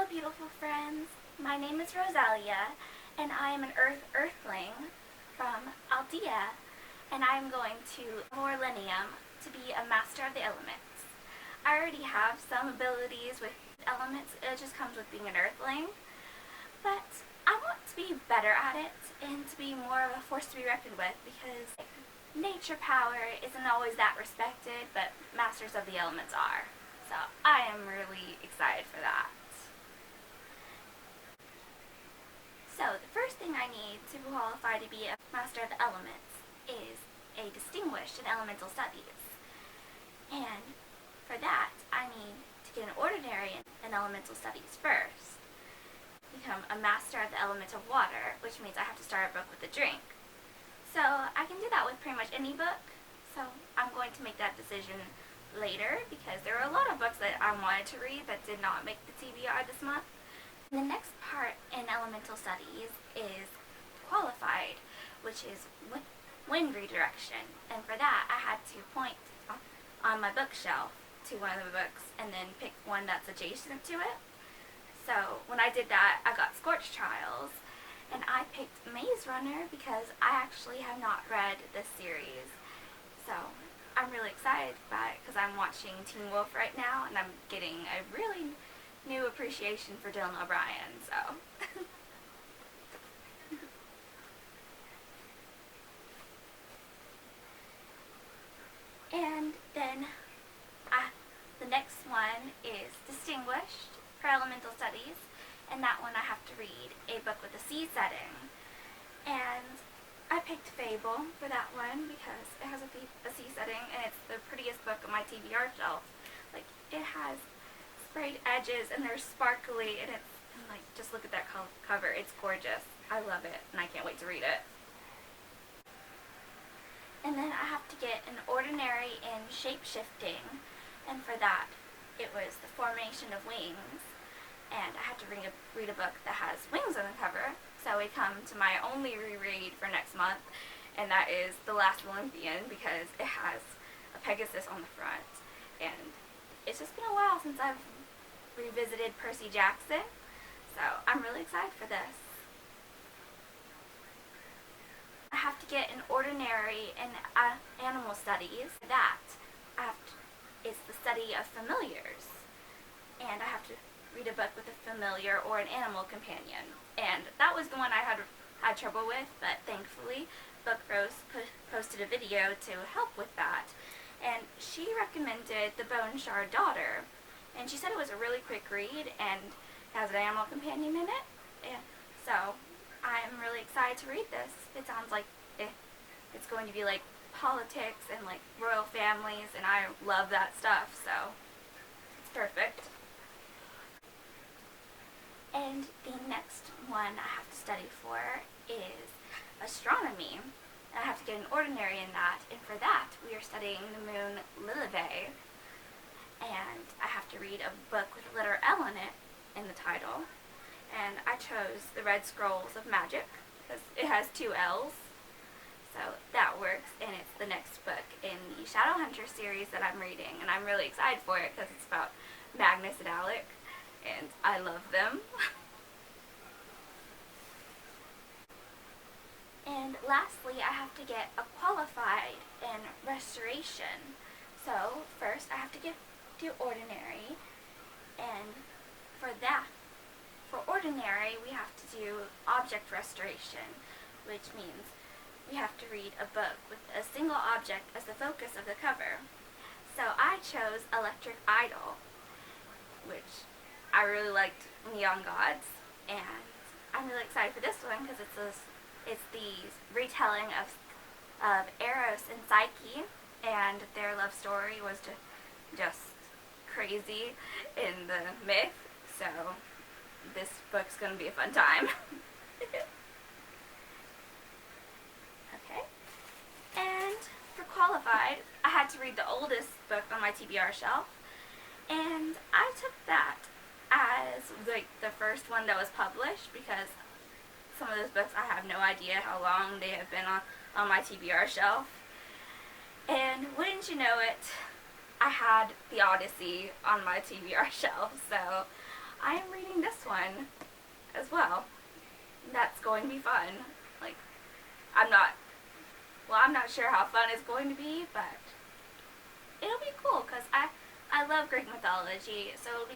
beautiful friends. My name is Rosalia, and I am an Earthling from Aldea, and I am going to Orilium to be a master of the elements. I already have some abilities with elements, it just comes with being an Earthling, but I want to be better at it and to be more of a force to be reckoned with, because nature power isn't always that respected, but masters of the elements are. So I am really excited for that. So the first thing I need to qualify to be a master of the elements is a distinguished in elemental studies. And for that, I need to get an ordinary in elemental studies first. Become a master of the element of water, which means I have to start a book with a drink. So I can do that with pretty much any book. So I'm going to make that decision later, because there are a lot of books that I wanted to read that did not make the TBR this month. The next part in elemental studies is qualified, which is wind redirection. And for that, I had to point on my bookshelf to one of the books and then pick one that's adjacent to it. So when I did that, I got Scorch Trials, and I picked Maze Runner because I actually have not read this series. So I'm really excited about it because I'm watching Teen Wolf right now, and I'm getting a really new appreciation for Dylan O'Brien, so. And then the next one is Distinguished for Elemental Studies, and that one I have to read a book with a sea setting. And I picked Fable for that one because it has a sea setting, and it's the prettiest book on my TBR shelf. Like, it has sprayed edges, and they're sparkly, and it's, and like, just look at that cover. It's gorgeous. I love it, and I can't wait to read it. And then I have to get an ordinary in shape-shifting, and for that, it was the formation of wings, and I had to read a book that has wings on the cover. So we come to my only reread for next month, and that is The Last Olympian, because it has a Pegasus on the front, and it's just been a while since I've revisited Percy Jackson, so I'm really excited for this. I have to get an ordinary in animal studies. That is the study of familiars, and I have to read a book with a familiar or an animal companion. And that was the one I had trouble with, but thankfully Book Rose posted a video to help with that. And she recommended The Bone Shard Daughter, and she said it was a really quick read and has an animal companion in it. And so I'm really excited to read this. It sounds like it's going to be like politics and like royal families, and I love that stuff, so it's perfect. And the next one I have to study for is astronomy. I have to get an ordinary in that, and for that we are studying the moon Lilivay, and I have to read a book with the letter L in the title, and I chose the Red Scrolls of Magic because it has 2 L's, so that works, and it's the next book in the Shadowhunter series that I'm reading, and I'm really excited for it because it's about Magnus and Alec, and I love them. And lastly, I have to get a qualified in restoration. So first I have to do ordinary, and for ordinary we have to do object restoration, which means we have to read a book with a single object as the focus of the cover. So I chose Electric Idol, which I really liked Neon Gods, and I'm really excited for this one because it's the retelling of Eros and Psyche, and their love story was just crazy in the myth, so this book's going to be a fun time. Okay, and for qualified, I had to read the oldest book on my TBR shelf, and I took that as like the first one that was published, because some of those books I have no idea how long they have been on my TBR shelf. And wouldn't you know it, I had the Odyssey on my TBR shelf, so I am reading this one as well. That's going to be fun. Like, I'm not sure how fun it's going to be, but it'll be cool because I love Greek mythology, so it'll be